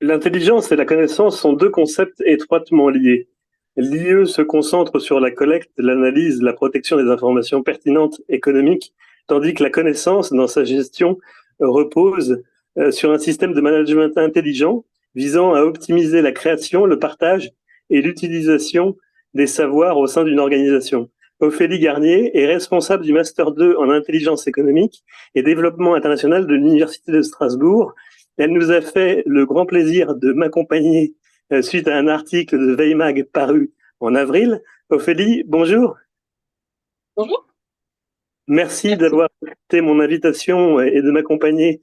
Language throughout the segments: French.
L'intelligence et la connaissance sont deux concepts étroitement liés. L'IE se concentre sur la collecte, l'analyse, la protection des informations pertinentes économiques, tandis que la connaissance, dans sa gestion, repose sur un système de management intelligent visant à optimiser la création, le partage et l'utilisation des savoirs au sein d'une organisation. Ophélie Garnier est responsable du Master 2 en intelligence économique et développement international de l'Université de Strasbourg. Elle nous a fait le grand plaisir de m'accompagner suite à un article de Veimag paru en avril. Ophélie, bonjour. Bonjour, Merci merci. d'avoir accepté mon invitation et de m'accompagner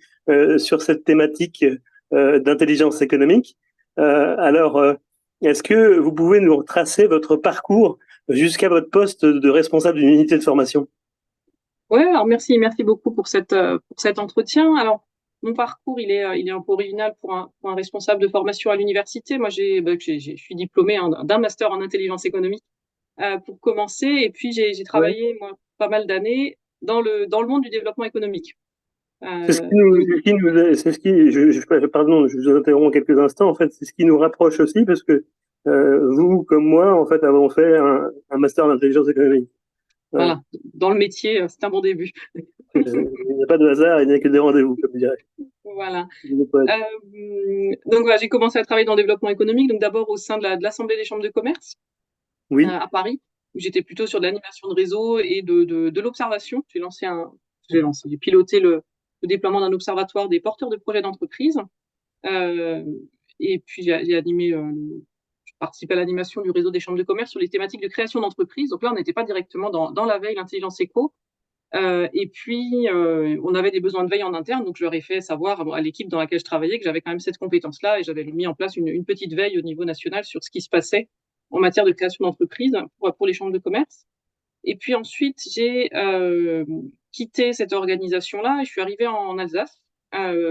sur cette thématique d'intelligence économique. Alors, est-ce que vous pouvez nous retracer votre parcours jusqu'à votre poste de responsable d'une unité de formation? Ouais, alors merci beaucoup pour cet entretien. Alors, mon parcours, il est un peu original pour un responsable de formation à l'université. Moi, je suis diplômée d'un master en intelligence économique pour commencer, et puis j'ai Ouais. travaillé moi pas mal d'années dans le monde du développement économique. C'est ce Euh, qui nous, donc, c'est ce qui nous- c'est ce qui, pardon, je vous interromps quelques instants. En fait, c'est ce qui nous rapproche aussi parce que vous, comme moi, en fait, avons fait un master en intelligence économique. Voilà. voilà, dans le métier, c'est un bon début. Il n'y a pas de hasard, il n'y a que des rendez-vous, comme dirait Voilà. le poète. Donc voilà, j'ai commencé à travailler dans le développement économique, donc d'abord au sein de l'Assemblée des chambres de commerce. Oui, À Paris, où j'étais plutôt sur de l'animation de réseau et de l'observation. J'ai piloté le déploiement d'un observatoire des porteurs de projets d'entreprise. Euh, et puis j'ai animé, je participais à l'animation du réseau des chambres de commerce sur les thématiques de création d'entreprise. Donc là, on n'était pas directement dans la veille, l'intelligence éco. Et puis, on avait des besoins de veille en interne, donc je leur ai fait savoir à l'équipe dans laquelle je travaillais que j'avais quand même cette compétence-là et j'avais mis en place une petite veille au niveau national sur ce qui se passait en matière de création d'entreprise pour les chambres de commerce. Et puis ensuite, j'ai quitté cette organisation-là et je suis arrivée en Alsace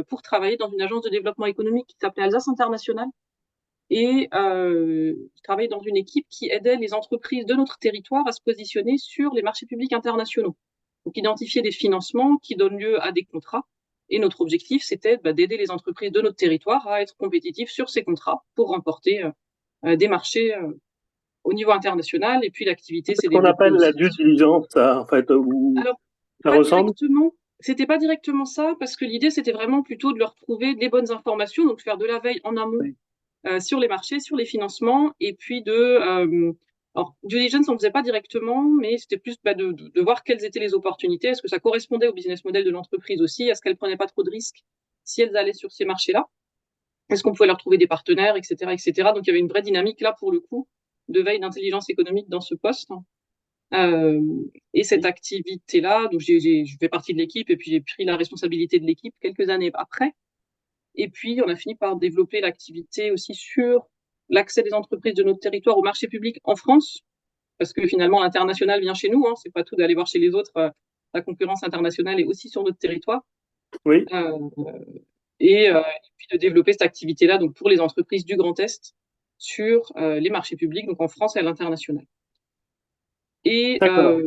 pour travailler dans une agence de développement économique qui s'appelait Alsace International. Et je travaillais dans une équipe qui aidait les entreprises de notre territoire à se positionner sur les marchés publics internationaux. Donc, identifier des financements qui donnent lieu à des contrats. Et notre objectif, c'était d'aider les entreprises de notre territoire à être compétitifs sur ces contrats pour remporter des marchés au niveau international. Et puis, l'activité c'est ce s'est qu'on développée appelle la aussi. due diligence, ça, en fait, où Alors, ça pas ressemble. directement. C'était pas directement ça, parce que l'idée, c'était vraiment plutôt de leur trouver des bonnes informations, donc faire de la veille en amont Oui. sur les marchés, sur les financements, et puis alors, due diligence, on ne faisait pas directement, mais c'était plus de voir quelles étaient les opportunités, est-ce que ça correspondait au business model de l'entreprise aussi, est-ce qu'elles prenaient pas trop de risques si elles allaient sur ces marchés-là, est-ce qu'on pouvait leur trouver des partenaires, etc., etc. Donc il y avait une vraie dynamique là pour le coup de veille d'intelligence économique dans ce poste. Euh, et cette activité-là, donc je fais partie de l'équipe et puis j'ai pris la responsabilité de l'équipe quelques années après. Et puis, on a fini par développer l'activité aussi sur l'accès des entreprises de notre territoire au marché public en France, parce que finalement, l'international vient chez nous. Hein, c'est pas tout d'aller voir chez les autres. La concurrence internationale est aussi sur notre territoire. Oui, Euh, et puis de développer cette activité-là donc pour les entreprises du Grand Est sur les marchés publics, donc en France et à l'international. Et d'accord.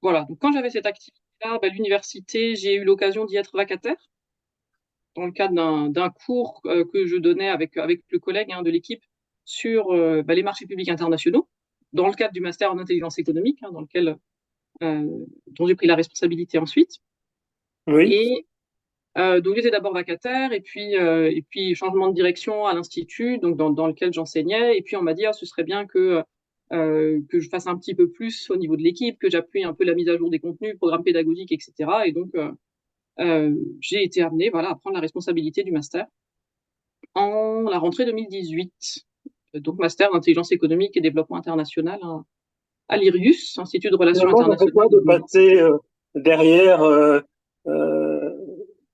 voilà, donc quand j'avais cette activité-là, l'université, j'ai eu l'occasion d'y être vacataire dans le cadre d'un cours que je donnais avec le collègue de l'équipe sur les marchés publics internationaux, dans le cadre du master en intelligence économique, euh, dont j'ai pris la responsabilité ensuite. Oui, Et donc j'étais d'abord vacataire, et puis changement de direction à l'institut, donc dans lequel j'enseignais. Et puis on m'a dit, ah, ce serait bien que je fasse un petit peu plus au niveau de l'équipe, que j'appuie un peu la mise à jour des contenus, programme pédagogique, etc. Et donc j'ai été amenée voilà, à prendre la responsabilité du master en la rentrée 2018. Donc, master d'intelligence économique et développement international à l'IRIUS, Institut de Relations finalement, ça fait internationales quoi de de Nantes. passer derrière euh,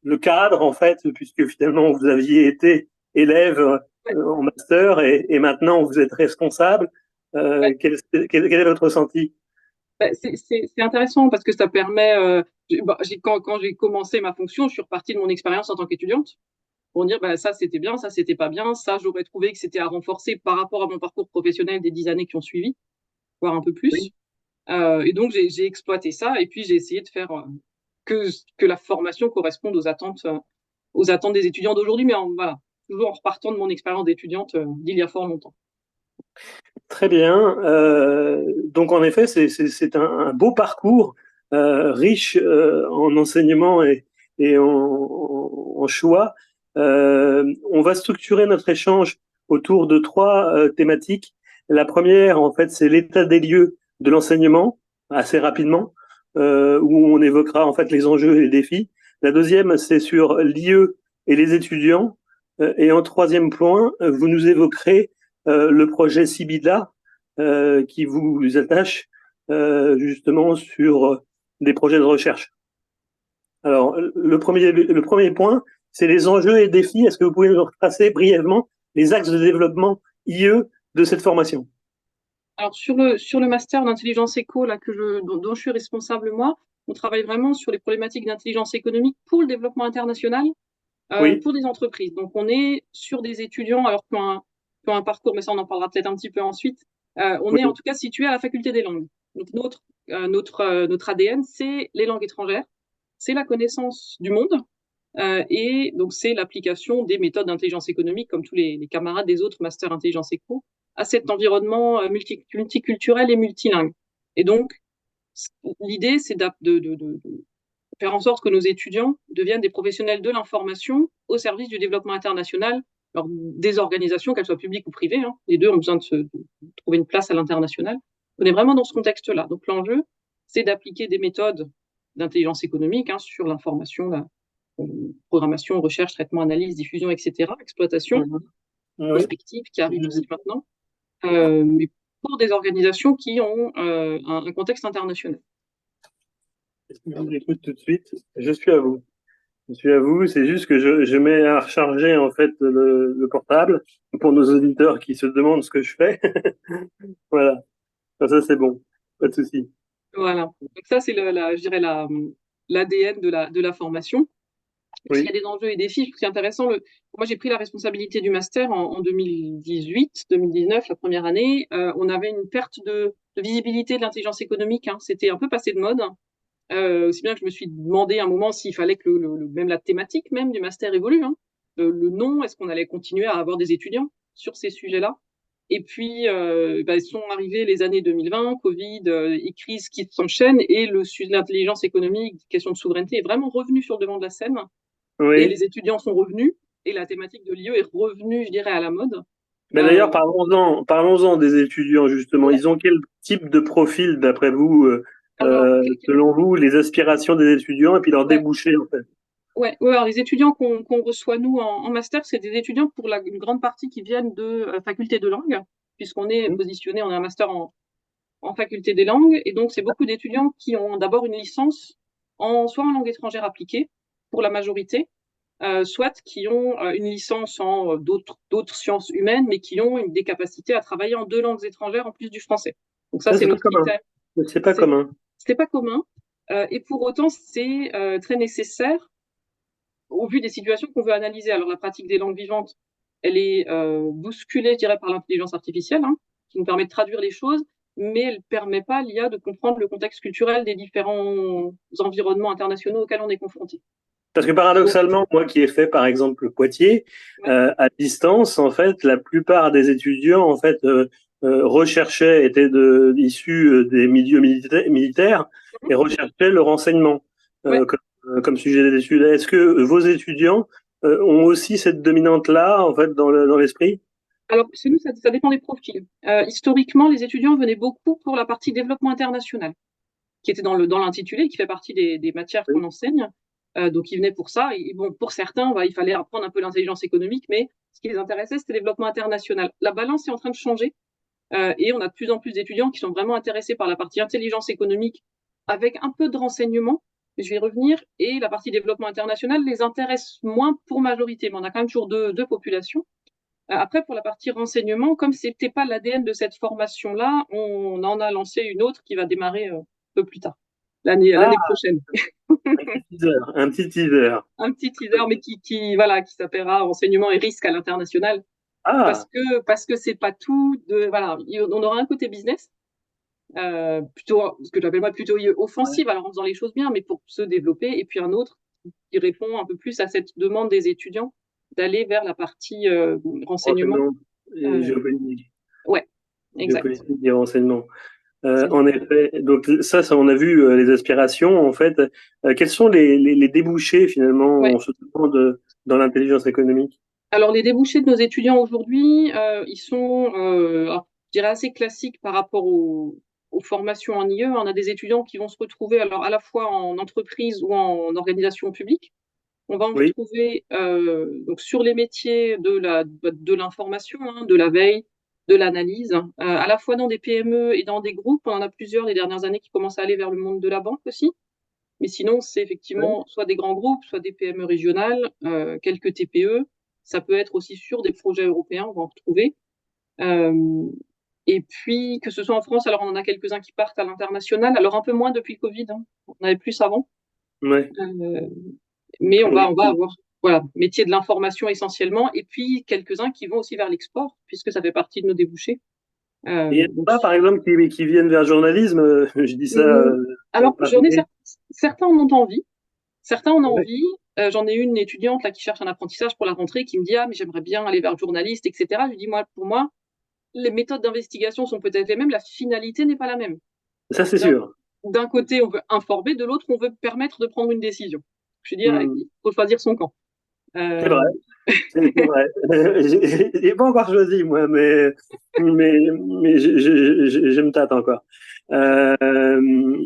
le cadre, en fait, puisque finalement, vous aviez été élève Ouais, en master et maintenant, vous êtes responsable. ouais. Quel est votre ressenti? C'est intéressant parce que ça permet. Quand j'ai commencé ma fonction, je suis repartie de mon expérience en tant qu'étudiante pour dire ça c'était bien, ça c'était pas bien, ça j'aurais trouvé que c'était à renforcer par rapport à mon parcours professionnel des 10 années qui ont suivi, voire un peu plus. Oui, Et donc j'ai exploité ça et puis j'ai essayé de faire que la formation corresponde aux attentes des étudiants d'aujourd'hui. Mais voilà, toujours en repartant de mon expérience d'étudiante d'il y a fort longtemps. Très bien. Donc en effet, c'est un beau parcours riche en enseignement et en choix. On va structurer notre échange autour de trois thématiques. La première, en fait, c'est l'état des lieux de l'enseignement, assez rapidement, où on évoquera en fait les enjeux et les défis. La deuxième, c'est sur l'IE et les étudiants. Et en troisième point, vous nous évoquerez le projet Sibida qui vous attache justement sur des projets de recherche. Alors, le premier point, c'est les enjeux et défis. Est-ce que vous pouvez nous retracer brièvement les axes de développement IE de cette formation? Alors, sur le master d'intelligence éco là, dont je suis responsable, moi, on travaille vraiment sur les problématiques d'intelligence économique pour le développement international, Oui. pour des entreprises. Donc, on est sur des étudiants, alors qui ont un parcours, mais ça, on en parlera peut-être un petit peu ensuite. On est en Oui. tout cas situé à la faculté des langues. Donc, notre ADN, c'est les langues étrangères, c'est la connaissance du monde, et donc c'est l'application des méthodes d'intelligence économique, comme tous les camarades des autres masters intelligence éco, à cet environnement multiculturel et multilingue. Et donc, l'idée, c'est de faire en sorte que nos étudiants deviennent des professionnels de l'information au service du développement international, alors, des organisations, qu'elles soient publiques ou privées, hein, les deux ont besoin de trouver une place à l'international. On est vraiment dans ce contexte-là. Donc l'enjeu, c'est d'appliquer des méthodes d'intelligence économique, hein, sur l'information, la programmation, recherche, traitement, analyse, diffusion, etc., exploitation, Mhm. Oui. prospective qui arrive aussi maintenant, mais pour des organisations qui ont un contexte international. Je vous écoute tout de suite. Je suis à vous. Je suis à vous. C'est juste que je mets à recharger en fait le portable pour nos auditeurs qui se demandent ce que je fais. Voilà. Ça c'est bon. Pas de souci. Voilà. Donc ça, c'est je dirais l'ADN de la formation. S'il y a Oui. des enjeux et défis, je trouve que c'est intéressant. Moi, j'ai pris la responsabilité du master en 2018, 2019, la première année. On avait une perte de visibilité de l'intelligence économique, hein. C'était un peu passé de mode. Aussi bien que je me suis demandé à un moment s'il fallait que même la thématique même du master évolue, hein. Le nom, est-ce qu'on allait continuer à avoir des étudiants sur ces sujets-là? Et puis, sont arrivées les années 2020, Covid, et crises qui s'enchaînent, et le sujet de l'intelligence économique, question de souveraineté, est vraiment revenu sur le devant de la scène. Et Oui. les étudiants sont revenus, et la thématique de l'IE est revenue, je dirais, à la mode. Mais Euh, d'ailleurs, parlons-en des étudiants, justement. ouais. Ils ont quel type de profil, d'après vous, Alors, selon vous, les aspirations des étudiants et puis leurs ouais, débouchés, en fait? ouais, alors les étudiants qu'on reçoit, nous, en master, c'est des étudiants, pour une grande partie, qui viennent de faculté de langue, puisqu'on est Hmm. positionné, on a un master en faculté des langues, et donc c'est beaucoup d'étudiants qui ont d'abord une licence soit en langue étrangère appliquée, pour la majorité, soit qui ont une licence en d'autres sciences humaines, mais qui ont des capacités à travailler en deux langues étrangères en plus du français. Donc ça, Ça, c'est c'est pas notre commun. critère. C'est pas C'est commun. C'était pas commun, et pour autant, c'est très nécessaire au vu des situations qu'on veut analyser. Alors la pratique des langues vivantes, elle est bousculée, je dirais, par l'intelligence artificielle, hein, qui nous permet de traduire les choses, mais elle ne permet pas à l'IA de comprendre le contexte culturel des différents environnements internationaux auxquels on est confronté. Parce que Donc, paradoxalement, moi qui ai fait, par exemple, le Poitiers, ouais, à distance, en fait, la plupart des étudiants, en fait, recherchaient, étaient issus des milieux militaires et recherchaient le renseignement ouais. comme sujet d'études. Est-ce que vos étudiants ont aussi cette dominante-là, en fait, dans l'esprit? Alors, chez nous, ça dépend des profils. Historiquement, les étudiants venaient beaucoup pour la partie développement international, qui était dans l'intitulé, qui fait partie des matières qu'on Oui. enseigne. Donc, ils venaient pour ça. Et bon, pour certains, il fallait apprendre un peu l'intelligence économique, mais ce qui les intéressait, c'était le développement international. La balance est en train de changer, et on a de plus en plus d'étudiants qui sont vraiment intéressés par la partie intelligence économique, avec un peu de renseignement. Je vais y revenir. Et la partie développement international les intéresse moins pour majorité, mais on a quand même toujours deux populations. Après, pour la partie renseignement, comme c'était pas l'ADN de cette formation-là, on en a lancé une autre qui va démarrer un peu plus tard, Ah, l'année prochaine. un petit teaser, un petit teaser. Un petit teaser, mais voilà, qui s'appellera Renseignement et risque à l'international, Ah, parce que c'est pas tout voilà, on aura un côté business, plutôt, ce que j'appelle moi plutôt ouais. offensive, alors en faisant les choses bien, mais pour se développer, et puis un autre qui répond un peu plus à cette demande des étudiants d'aller vers la partie renseignement. Renseignement et Euh, géopolitique. ouais, exact. Géopolitique et renseignement. C'est En effet, donc ça, on a vu les aspirations. En fait, quels sont les débouchés finalement, ouais. on se demande dans l'intelligence économique? Alors, les débouchés de nos étudiants aujourd'hui, ils sont, alors, je dirais, assez classiques par rapport aux formations en IE. On a des étudiants qui vont se retrouver alors à la fois en entreprise ou en organisation publique. On va en Oui, retrouver donc sur les métiers de l'information, hein, de la veille, de l'analyse, à la fois dans des PME et dans des groupes. On en a plusieurs les dernières années qui commencent à aller vers le monde de la banque aussi. Mais sinon, c'est oui. effectivement soit des grands groupes, soit des PME régionales, quelques TPE. Ça peut être aussi sur des projets européens, on va en retrouver. Euh, et puis, que ce soit en France, alors on en a quelques-uns qui partent à l'international, alors un peu moins depuis le Covid, hein. On en avait plus avant. Ouais. Euh, mais on va avoir, voilà, métier de l'information essentiellement, et puis quelques-uns qui vont aussi vers l'export, puisque ça fait partie de nos débouchés. Et il y en a Donc, pas, par exemple, qui viennent vers le journalisme. Je dis ça hum, alors, par idée. certains en ont envie. Certains en ont Ouais. envie. J'en ai une étudiante là qui cherche un apprentissage pour la rentrée qui me dit ah mais j'aimerais bien aller vers le journaliste, etc. Je lui dis moi pour moi les méthodes d'investigation sont peut-être les mêmes, la finalité n'est pas la même. Ça, c'est D'un sûr. d'un côté on veut informer, de l'autre on veut permettre de prendre une décision. Je veux dire Hmm. il faut choisir son camp. C'est vrai. Euh, C'est vrai. J'ai pas encore choisi, moi, mais je me tâte encore. Euh,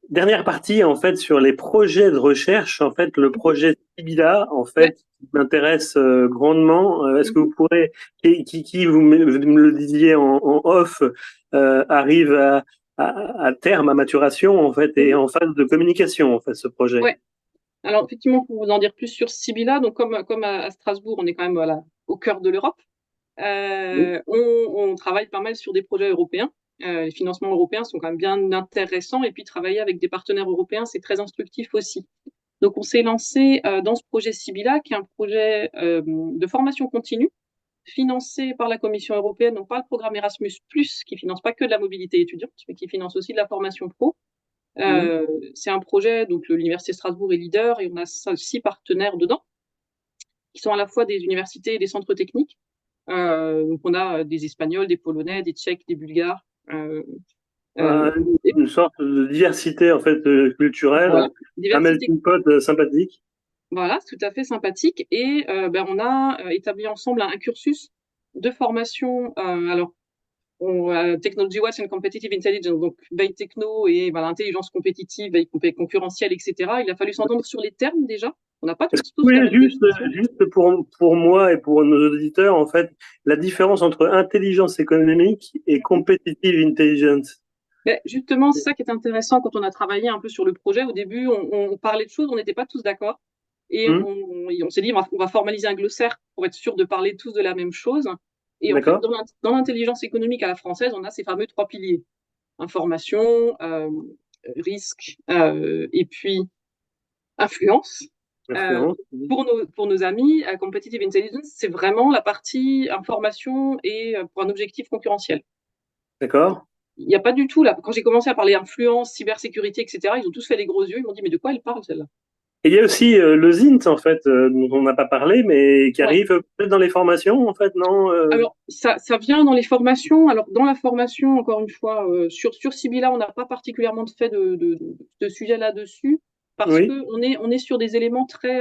Dernière partie, en fait, sur les projets de recherche. En fait, le projet Sibila, en ouais. fait, m'intéresse grandement. Est-ce que Mhm. vous pourrez, vous me le disiez en off, arrive à terme, à maturation, en fait, et Mhm. en phase de communication, en fait, ce projet. Ouais. Alors effectivement pour vous en dire plus sur Sibylla, donc comme à Strasbourg on est quand même voilà, au cœur de l'Europe. Oui. On travaille pas mal sur des projets européens. Les financements européens sont quand même bien intéressants et puis travailler avec des partenaires européens, c'est très instructif aussi. Donc on s'est lancé dans ce projet Sibylla, qui est un projet de formation continue financé par la Commission européenne, donc pas le programme Erasmus+, qui finance pas que de la mobilité étudiante, mais qui finance aussi de la formation pro. Mhm. C'est un projet, donc l'Université Strasbourg est leader et on a 6 partenaires dedans, qui sont à la fois des universités et des centres techniques. Donc on a des Espagnols, des Polonais, des Tchèques, des Bulgares. Euh, Euh, et une sorte de diversité, en fait, voilà, culturelle, un diversité. melting pot sympathique. Voilà, tout à fait sympathique. Et on a établi ensemble un cursus de formation. Alors, Technology Watch and Competitive Intelligence, donc veille techno et intelligence compétitive, veille concurrentielle, etc. Il a fallu s'entendre sur les termes déjà. On n'a pas Est-ce que tous, vous tous la pouvez même définition. juste pour moi et pour nos auditeurs, en fait, la différence entre intelligence économique et competitive intelligence? Mais justement, c'est ça qui est intéressant quand on a travaillé un peu sur le projet. Au début, on parlait de choses, on n'était pas tous d'accord. Et Hmm. on s'est dit, on va formaliser un glossaire pour être sûr de parler tous de la même chose. Et en fait, D'accord? dans l'intelligence économique à la française, on a ces fameux 3 piliers. Information, risque, et puis influence. Euh, Influence. Hmm. pour nos amis, Competitive Intelligence, c'est vraiment la partie information et pour un objectif concurrentiel. D'accord? Il n'y a pas du tout là. Quand j'ai commencé à parler influence, cybersécurité, etc., ils ont tous fait les gros yeux. Ils m'ont dit mais de quoi elle parle celle-là? Et il y a aussi le ZINT, en fait, dont on n'a pas parlé, mais qui Ouais. arrive peut-être dans les formations, en fait, non? Alors ça vient dans les formations. Alors dans la formation, encore une fois, sur Sibilla, on n'a pas particulièrement fait de sujet là-dessus parce Oui. que on est sur des éléments très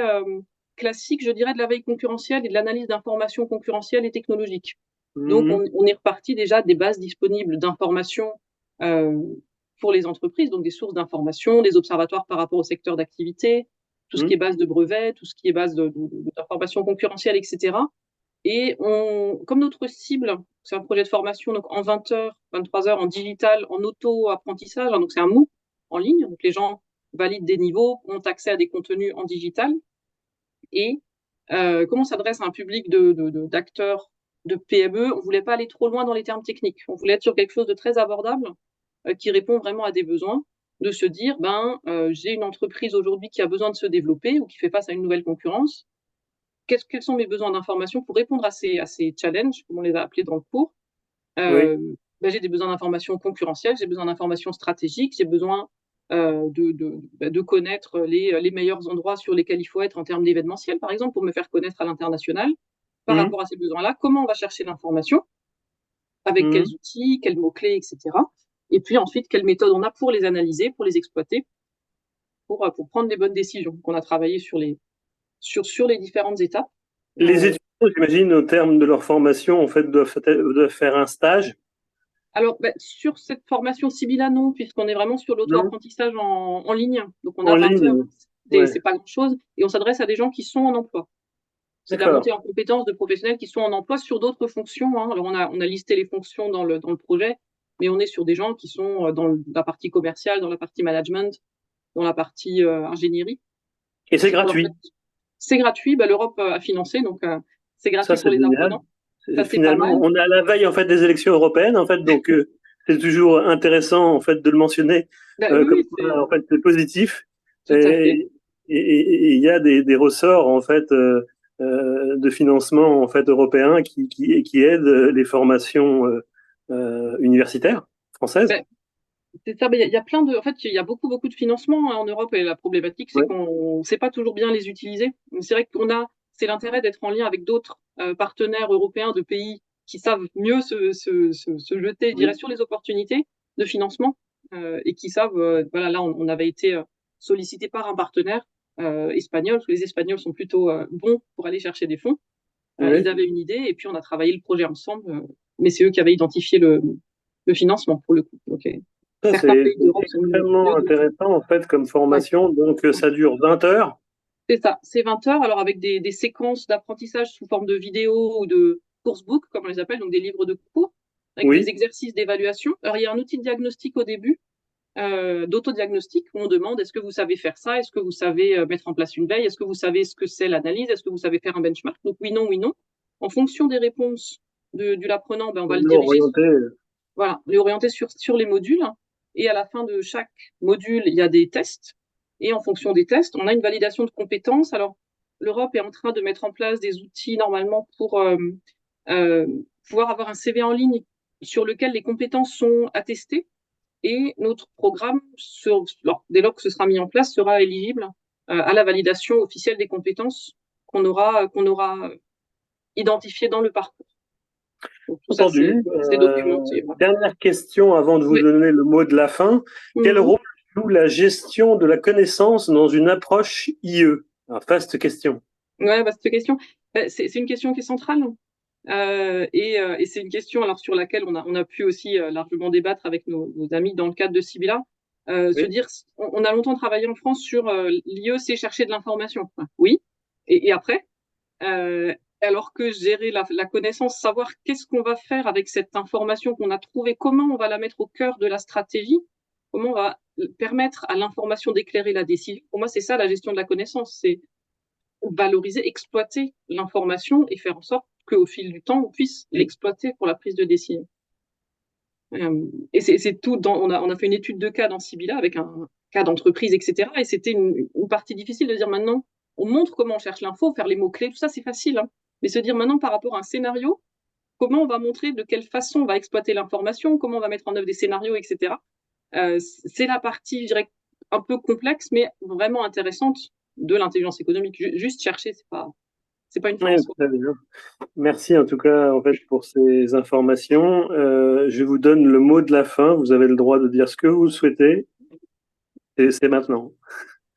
classiques, je dirais, de la veille concurrentielle et de l'analyse d'informations concurrentielles et technologiques. Donc Hmm. on est reparti déjà des bases disponibles d'informations euh, pour les entreprises, donc des sources d'informations, des observatoires par rapport au secteur d'activité, tout ce qui est Hmm. base de brevets, tout ce qui est base d'informations concurrentielles, etc. Et comme notre cible, c'est un projet de formation donc en 20 heures, 23 heures en digital, en auto-apprentissage, hein, donc c'est un MOOC en ligne, donc les gens valident des niveaux, ont accès à des contenus en digital. Et comme on s'adresse à un public d'acteurs de PME, on ne voulait pas aller trop loin dans les termes techniques. On voulait être sur quelque chose de très abordable qui répond vraiment à des besoins, de se dire, j'ai une entreprise aujourd'hui qui a besoin de se développer ou qui fait face à une nouvelle concurrence. Quels sont mes besoins d'information pour répondre à ces challenges, comme on les a appelés dans le cours. Oui. euh, J'ai des besoins d'information concurrentielle, j'ai besoin d'information stratégique, j'ai besoin de connaître les meilleurs endroits sur lesquels il faut être en termes d'événementiel, par exemple, pour me faire connaître à l'international par rapport à ces besoins-là. Comment on va chercher l'information, avec quels outils, quels mots-clés, etc. Et puis ensuite, quelles méthodes on a pour les analyser, pour les exploiter, pour prendre les bonnes décisions. Donc, on a travaillé sur les différentes étapes. Les étudiants, j'imagine, au terme de leur formation, en fait, doivent faire un stage. Alors, sur cette formation Sibylla, non, puisqu'on est vraiment sur l'auto-apprentissage en ligne. Donc, on a En 20 ligne, heures, ouais. c'est pas grand-chose, et on s'adresse à des gens qui sont en emploi. C'est de la montée en compétences de professionnels qui sont en emploi sur d'autres fonctions. Hein. Alors, on a listé les fonctions dans le projet, mais on est sur des gens qui sont dans la partie commerciale, dans la partie management, dans la partie ingénierie. Et c'est gratuit. C'est gratuit, l'Europe a financé, donc c'est gratuit Ça, pour les génial. apprenants. Ça, c'est Finalement, pas mal. on est à la veille en fait des élections européennes, en fait, donc c'est toujours intéressant en fait de le mentionner. Comme quoi, en fait, c'est positif. Et il y a des ressorts en fait de financement en fait européen qui aident les formations universitaires françaises. C'est ça, il y a plein de, en fait, il y a beaucoup de financements en Europe, et la problématique, c'est qu'on ne sait pas toujours bien les utiliser. C'est vrai c'est l'intérêt d'être en lien avec d'autres partenaires européens de pays qui savent mieux se jeter, je dirais, sur les opportunités de financement et qui savent, voilà, là, on avait été sollicité par un partenaire espagnol, parce que les Espagnols sont plutôt bons pour aller chercher des fonds. Ils avaient une idée, et puis on a travaillé le projet ensemble, mais c'est eux qui avaient identifié le financement pour le coup. Okay. Ça, c'est extrêmement intéressant en fait comme formation. Donc ça dure 20 heures. C'est ça, c'est 20 heures, alors avec des séquences d'apprentissage sous forme de vidéos ou de coursebook, comme on les appelle, donc des livres de cours, avec des exercices d'évaluation. Alors il y a un outil de diagnostic au début, d'autodiagnostic, où on demande est-ce que vous savez faire ça, est-ce que vous savez mettre en place une veille, est-ce que vous savez ce que c'est l'analyse, est-ce que vous savez faire un benchmark. Donc oui, non, oui, non. En fonction des réponses de l'apprenant, on va le diriger. Voilà, orienter sur les modules. Et à la fin de chaque module, il y a des tests. Et en fonction des tests, on a une validation de compétences. Alors, l'Europe est en train de mettre en place des outils normalement pour pouvoir avoir un CV en ligne sur lequel les compétences sont attestées. Et notre programme, dès lors que ce sera mis en place, sera éligible à la validation officielle des compétences qu'on aura identifiées dans le parcours. Donc, tout entendu. Ça, c'est documenté. Dernière question avant de vous donner le mot de la fin. Quel rôle joue la gestion de la connaissance dans une approche IE? Vaste question. Ouais, vaste question. C'est une question qui est centrale. Et c'est une question sur laquelle on a pu aussi largement débattre avec nos amis dans le cadre de Sibylla. Se dire, on a longtemps travaillé en France sur l'IE, c'est chercher de l'information. Oui. Et après, alors que gérer la connaissance, savoir qu'est-ce qu'on va faire avec cette information qu'on a trouvée, comment on va la mettre au cœur de la stratégie, comment on va permettre à l'information d'éclairer la décision. Pour moi, c'est ça la gestion de la connaissance, c'est valoriser, exploiter l'information et faire en sorte qu'au fil du temps, on puisse l'exploiter pour la prise de décision. Et c'est tout. On a fait une étude de cas dans Sibylla avec un cas d'entreprise, etc. Et c'était une partie difficile de dire maintenant, on montre comment on cherche l'info, faire les mots-clés, tout ça, c'est facile. Hein. Mais se dire maintenant, par rapport à un scénario, comment on va montrer de quelle façon on va exploiter l'information, comment on va mettre en œuvre des scénarios, etc. C'est la partie, je dirais, un peu complexe, mais vraiment intéressante de l'intelligence économique. Juste chercher, c'est pas une fin. Merci en tout cas en fait pour ces informations. Je vous donne le mot de la fin. Vous avez le droit de dire ce que vous souhaitez. Et c'est maintenant.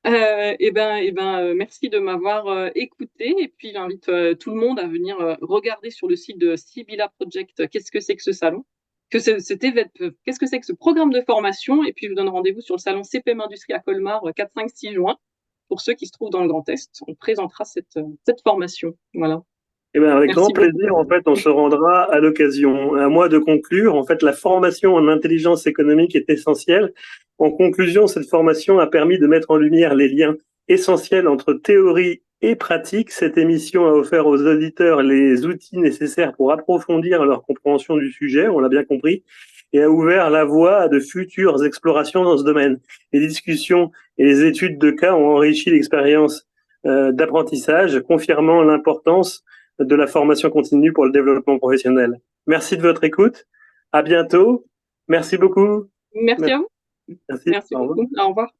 Merci de m'avoir écouté, et puis j'invite tout le monde à venir regarder sur le site de Sibylla Project qu'est-ce que c'est que ce salon, qu'est-ce que c'est que ce programme de formation, et puis je vous donne rendez-vous sur le salon CPM Industrie à Colmar 4, 5, 6 juin pour ceux qui se trouvent dans le Grand Est. On présentera cette formation. Voilà. Avec grand plaisir, en fait, on se rendra à l'occasion. À moi de conclure, en fait, la formation en intelligence économique est essentielle. En conclusion, cette formation a permis de mettre en lumière les liens essentiels entre théorie et pratique. Cette émission a offert aux auditeurs les outils nécessaires pour approfondir leur compréhension du sujet, on l'a bien compris, et a ouvert la voie à de futures explorations dans ce domaine. Les discussions et les études de cas ont enrichi l'expérience d'apprentissage, confirmant l'importance de la formation continue pour le développement professionnel. Merci de votre écoute. À bientôt. Merci beaucoup. Merci à vous. Merci. Merci Au revoir. beaucoup. Au revoir.